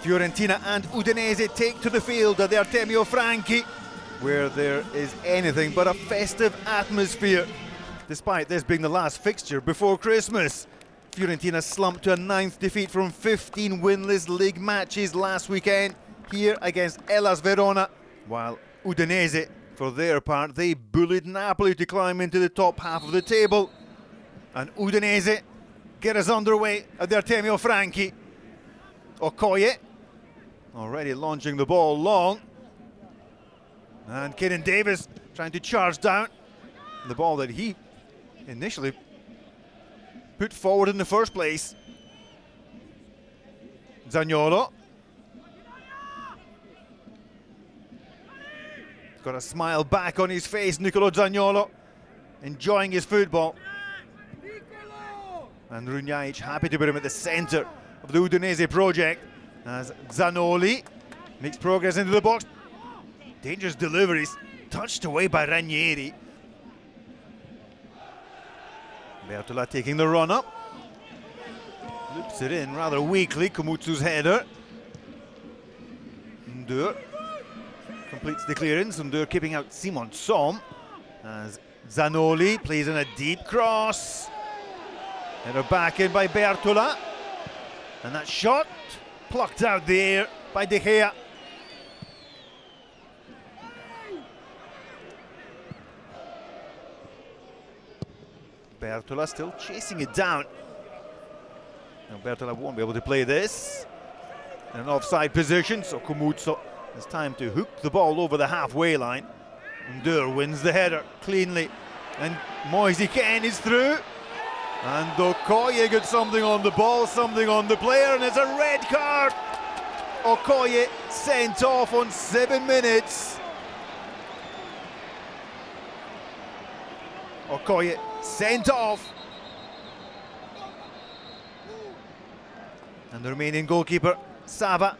Fiorentina and Udinese take to the field at the Artemio Franchi, where there is anything but a festive atmosphere. Despite this being the last fixture before Christmas, Fiorentina slumped to a 9th defeat from 15 winless league matches last weekend here against Hellas Verona, while Udinese, for their part, they bullied Napoli to climb into the top half of the table. And Udinese get us underway at the Artemio Franchi. Okoye already launching the ball long, and Kenan Davis trying to charge down the ball that he initially put forward in the first place. Zaniolo got a smile back on his face. Nicolo Zaniolo enjoying his football, and Runjaic happy to put him at the centre of the Udinese project as Zanoli makes progress into the box. Dangerous deliveries, touched away by Ranieri. Bertola taking the run up, loops it in rather weakly. Kumutsu's header. Ndour completes the clearance. Ndour keeping out Simon Som as Zanoli plays in a deep cross. Header back in by Bertola, and that shot plucked out the air by De Gea. Bertola still chasing it down. Now Bertola won't be able to play this in an offside position, so Gudmundsson has time to hook the ball over the halfway line. Ndour wins the header cleanly, and Moise Kean is through. And Okoye gets something on the ball, something on the player, and it's a red card. Okoye sent off on 7 minutes. Okoye sent off. And the Romanian goalkeeper, Sava,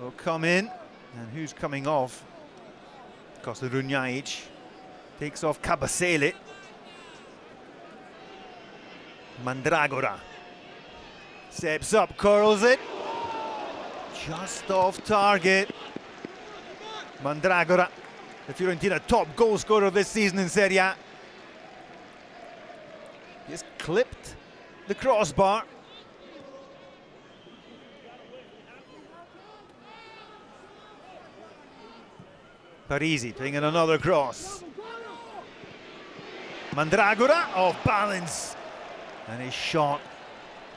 will come in. And who's coming off? Costa Runjaic takes off Kabasele. Mandragora steps up, curls it, just off target. Mandragora, the Fiorentina top goal scorer this season in Serie A, just clipped the crossbar. Parisi playing in another cross. Mandragora off balance, and his shot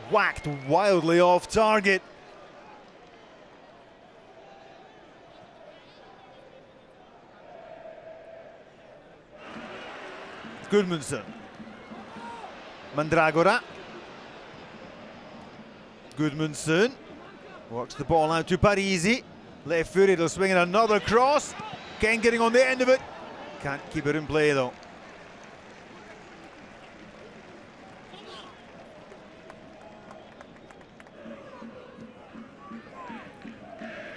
whacked wildly off target. Gudmundsson. Mandragora. Gudmundsson works the ball out to Parisi. Left footed, he'll swing in another cross. Kean getting on the end of it. Can't keep it in play though.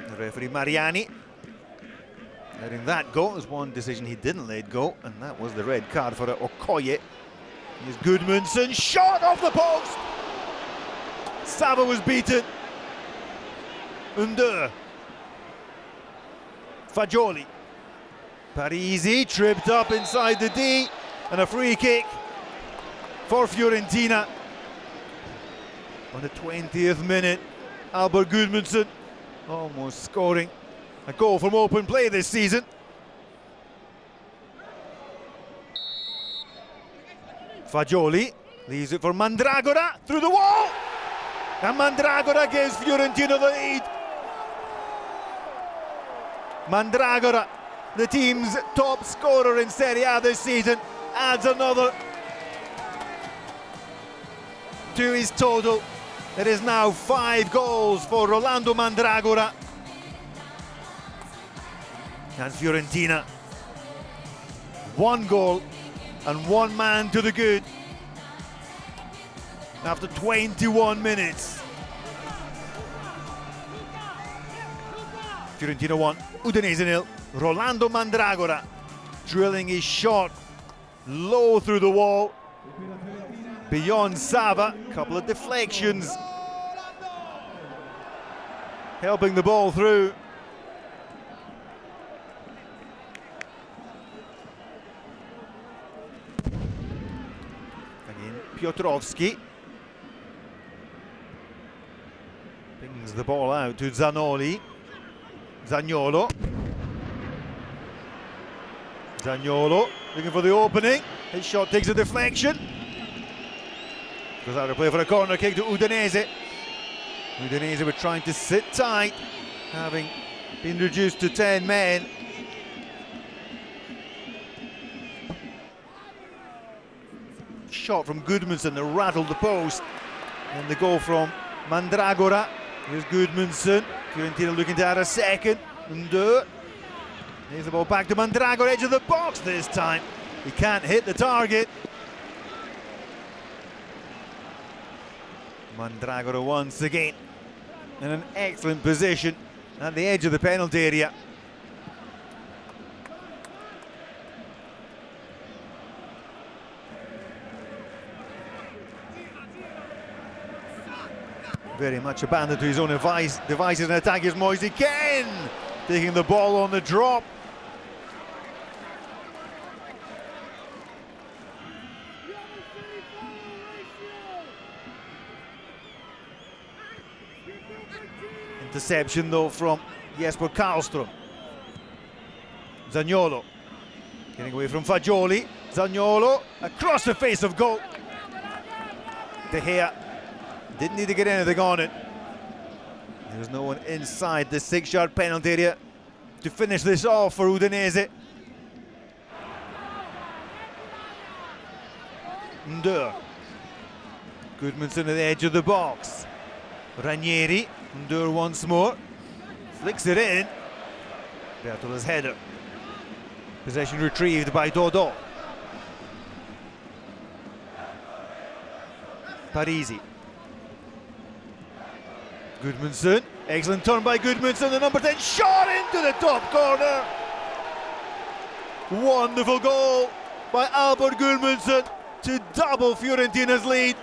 The referee Mariani letting that go. There's one decision he didn't let go, and that was the red card for Okoye. Here's Gudmundsson, shot off the post. Sava was beaten. Ndour. Fagioli. Parisi tripped up inside the D, and a free kick for Fiorentina on the 20th minute. Albert Gudmundsson almost scoring a goal from open play this season. Fagioli leaves it for Mandragora through the wall, and Mandragora gives Fiorentina the lead. Mandragora, the team's top scorer in Serie A this season, adds another to his total. It is now 5 goals for Rolando Mandragora. And Fiorentina, 1 goal and 1 man to the good after 21 minutes. Fiorentina 1, Udinese 0. Rolando Mandragora drilling his shot low through the wall, beyond Sava. Couple of deflections. helping the ball through. Again, Piotrowski brings the ball out to Zaniolo. Zaniolo looking for the opening. His shot takes a deflection. Goes out to play for a corner kick to Udinese. Udinese were trying to sit tight, having been reduced to 10 men. Shot from Gudmundsson that rattled the post. And the goal from Mandragora. Here's Gudmundsson. Fiorentina looking to add a second. Ndour. Here's the ball back to Mandragora, edge of the box this time. He can't hit the target. Mandragora once again in an excellent position at the edge of the penalty area. Very much abandoned to his own devices and attack is Moise Kean, taking the ball on the drop. Interception though from Jesper Karlström. Zaniolo getting away from Fagioli. Zaniolo across the face of goal. De Gea didn't need to get anything on it. There was no one inside the 6-yard penalty area to finish this off for Udinese. Ndour. Gudmundsson at the edge of the box. Ranieri. Ndour once more. Flicks it in. Bertola's header. Possession retrieved by Dodo. Parisi. Gudmundsson. Excellent turn by Gudmundsson. The number 10 shot into the top corner. Wonderful goal by Albert Gudmundsson to double Fiorentina's lead.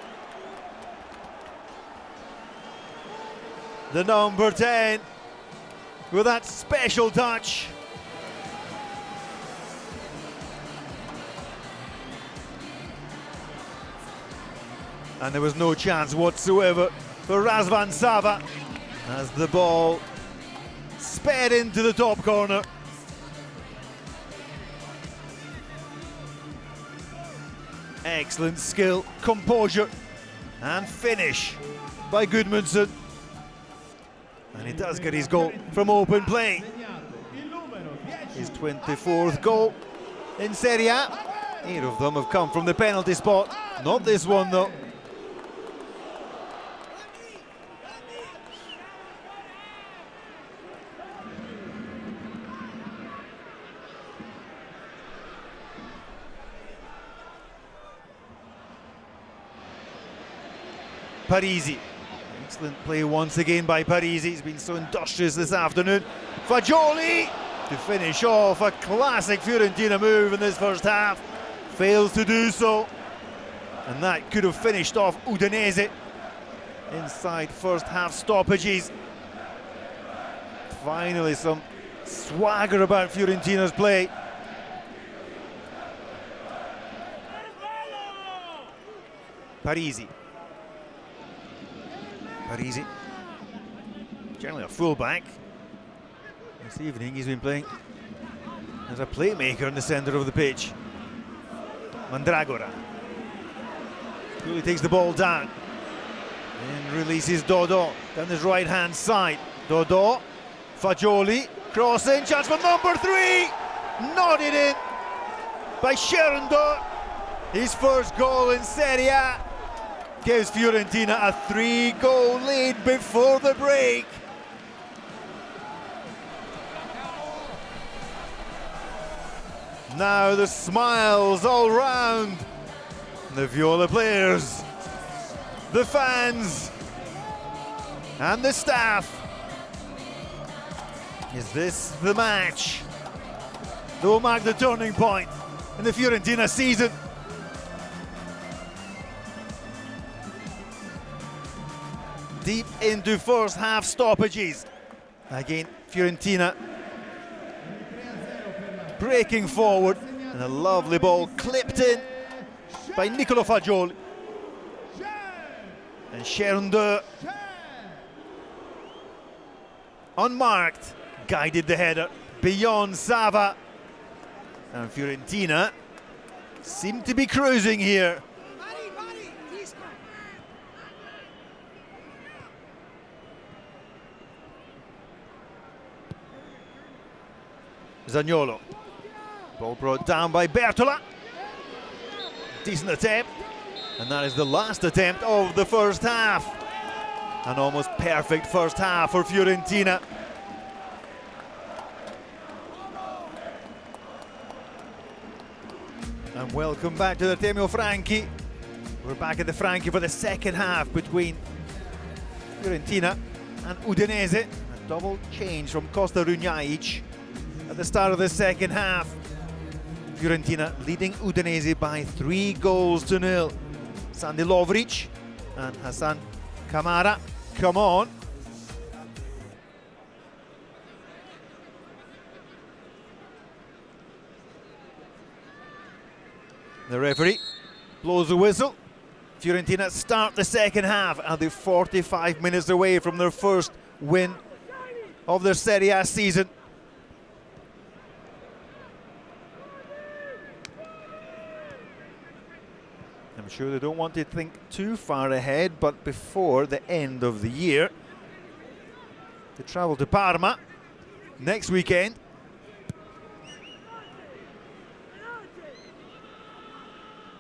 The number 10 with that special touch. And there was no chance whatsoever for Razvan Sava as the ball sped into the top corner. Excellent skill, composure and finish by Gudmundsson. And he does get his goal from open play. His 24th goal in Serie A. 8 of them have come from the penalty spot. Not this one though. Parisi. Excellent play once again by Parisi. He's been so industrious this afternoon. Fagioli to finish off a classic Fiorentina move in this first half. Fails to do so. And that could have finished off Udinese inside first half stoppages. Finally some swagger about Fiorentina's play. Parisi. Parisi, generally a full-back. This evening he's been playing as a playmaker in the centre of the pitch. Mandragora. Really takes the ball down and releases Dodo down his right-hand side. Dodo, Fagioli, crossing, chance for number 3, nodded in by Ndour. His first goal in Serie A. Gives Fiorentina a 3-goal lead before the break. Now the smiles all round the Viola players, the fans and the staff. Is this the match that will mark the turning point in the Fiorentina season? Deep into first half stoppages. Again, Fiorentina breaking forward, and a lovely ball clipped in by Nicolo Fagioli. And Ndour, unmarked, guided the header beyond Sava. And Fiorentina seem to be cruising here. Zaniolo. Ball brought down by Bertola. Decent attempt. And that is the last attempt of the first half. An almost perfect first half for Fiorentina. And welcome back to the Artemio Franchi. We're back at the Franchi for the second half between Fiorentina and Udinese. A double change from Costa Runjaic at the start of the second half. Fiorentina leading Udinese by 3-0. Sandy Lovric and Hassan Kamara come on. The referee blows the whistle. Fiorentina start the second half, and they're 45 minutes away from their first win of their Serie A season. I'm sure they don't want to think too far ahead, but before the end of the year, they travel to Parma next weekend.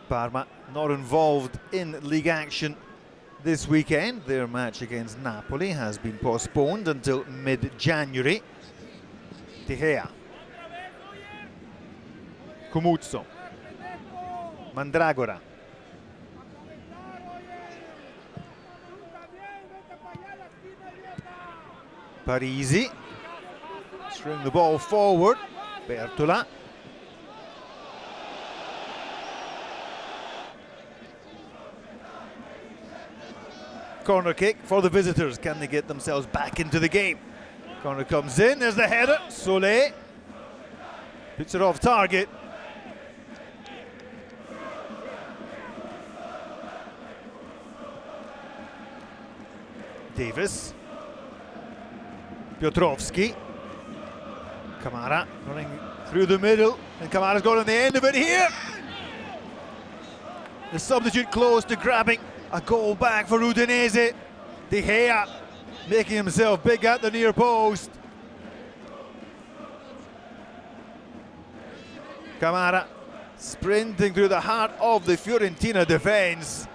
Parma not involved in league action this weekend. Their match against Napoli has been postponed until mid-January. De Gea, Gudmundsson, Mandragora, Parisi, string the ball forward, Bertola. Corner kick for the visitors. Can they get themselves back into the game? Corner comes in, there's the header, Solet puts it off target. Davis, Piotrowski, Kamara running through the middle, and Kamara's got on the end of it here. The substitute close to grabbing a goal back for Udinese. De Gea making himself big at the near post. Kamara sprinting through the heart of the Fiorentina defence.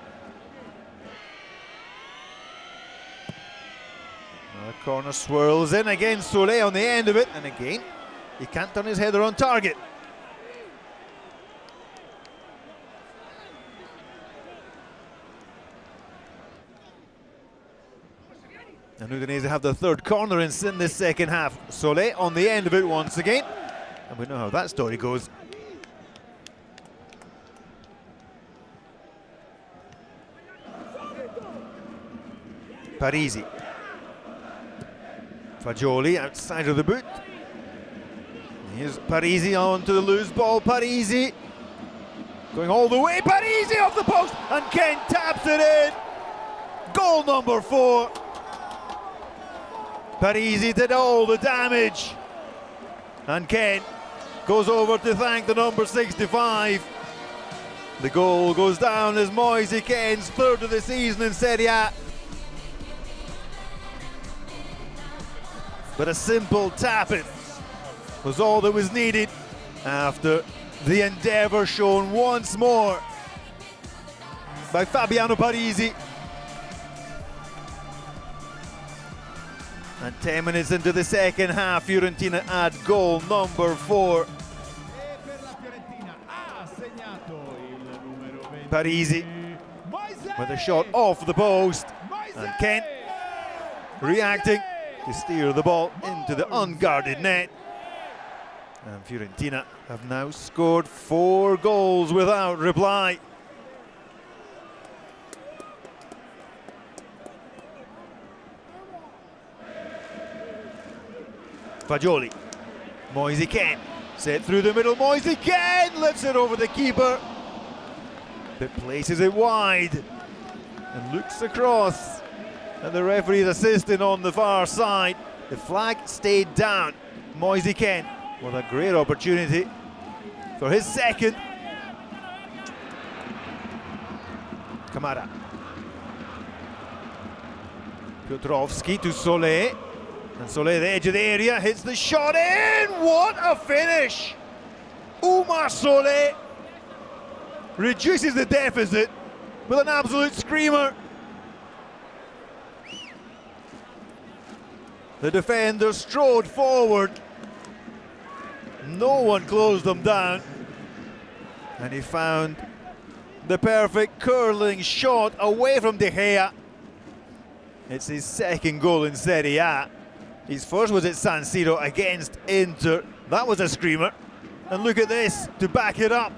The corner swirls in again, Solet on the end of it, and again he can't turn his header on target. And Udinese have the third corner in this second half. Solet on the end of it once again, and we know how that story goes. Parisi, Fagioli outside of the boot. Here's Parisi on to the loose ball. Parisi going all the way. Parisi off the post, and Kean taps it in. Goal number 4. Parisi did all the damage, and Kean goes over to thank the number 65. The goal goes down as Moise Kean's third of the season in Serie A. But a simple tap-in was all that was needed after the endeavour shown once more by Fabiano Parisi. And 10 minutes into the second half, Fiorentina add goal number 4. Parisi with a shot off the post, and Kean reacting to steer the ball into the unguarded net. And Fiorentina have now scored 4 goals without reply. Fagioli. Kean. Set through the middle. Kean lifts it over the keeper. But places it wide. And looks across. And the referee is assisting on the far side. The flag stayed down. Kean with a great opportunity for his second. Kamara. Piotrowski to Solet. And Solet, the edge of the area, hits the shot in. What a finish! Solet reduces the deficit with an absolute screamer. The defender strode forward. No one closed them down. And he found the perfect curling shot away from De Gea. It's his second goal in Serie A. His first was at San Siro against Inter. That was a screamer. And look at this to back it up.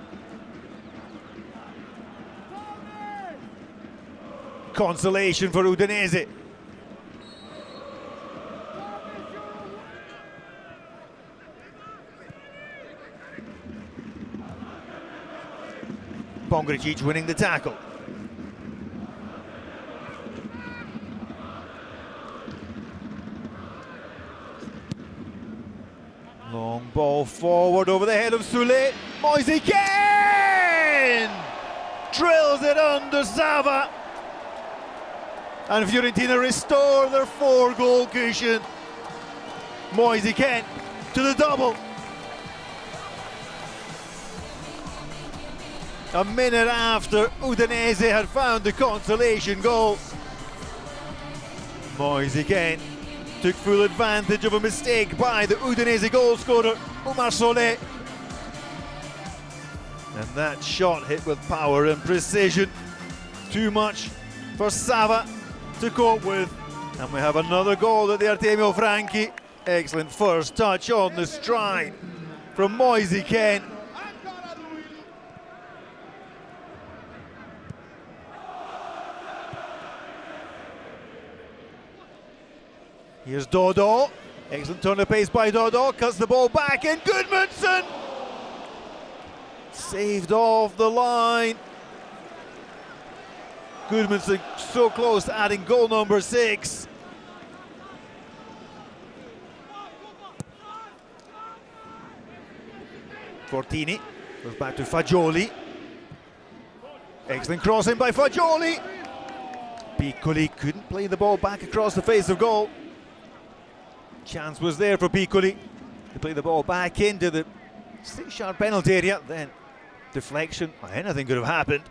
Consolation for Udinese. Pongricic winning the tackle. Long ball forward over the head of Solet. Kean drills it under Sava. And Fiorentina restore their 4-goal cushion. Kean to the double. A minute after Udinese had found the consolation goal. Kean took full advantage of a mistake by the Udinese goal scorer, Solet. And that shot hit with power and precision. Too much for Sava to cope with. And we have another goal at the Artemio Franchi. Excellent first touch on the stride from Kean. Here's Ndour. Excellent turn of pace by Ndour. Cuts the ball back in. Gudmundsson! Saved off the line. Gudmundsson so close to adding goal number 6. Fortini goes back to Fagioli. Excellent crossing by Fagioli. Piccoli couldn't play the ball back across the face of goal. Chance was there for Piccoli to play the ball back into the 6-yard penalty area. Then deflection, anything could have happened.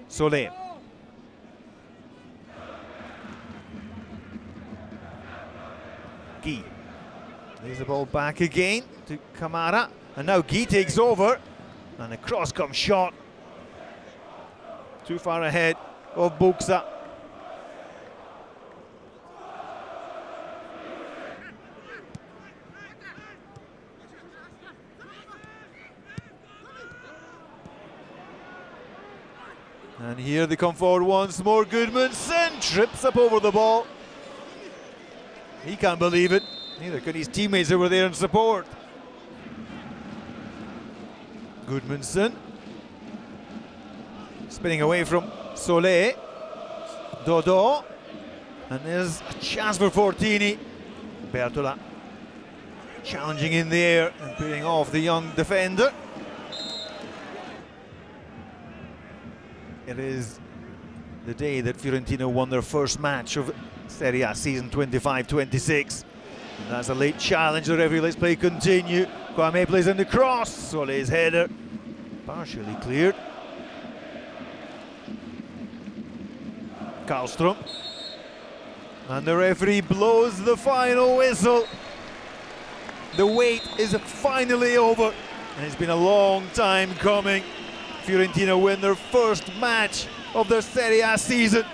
Solet. Guy. Lays the ball back again to Kamara. And now Guy takes over. And a cross-come shot. Too far ahead of Buxa. And here they come forward once more. Gudmundsson trips up over the ball. He can't believe it. Neither could his teammates who were there in support. Gudmundsson spinning away from Solet. Ndour. And there's a chance for Fortini. Bertola challenging in the air and putting off the young defender. It is the day that Fiorentina won their first match of Serie A season 25-26. That's a late challenge. The referee lets play continue. Kwame plays in the cross. Solet's header partially cleared. Karlstrom. And the referee blows the final whistle. The wait is finally over. And it's been a long time coming. Fiorentina win their first match of their Serie A season.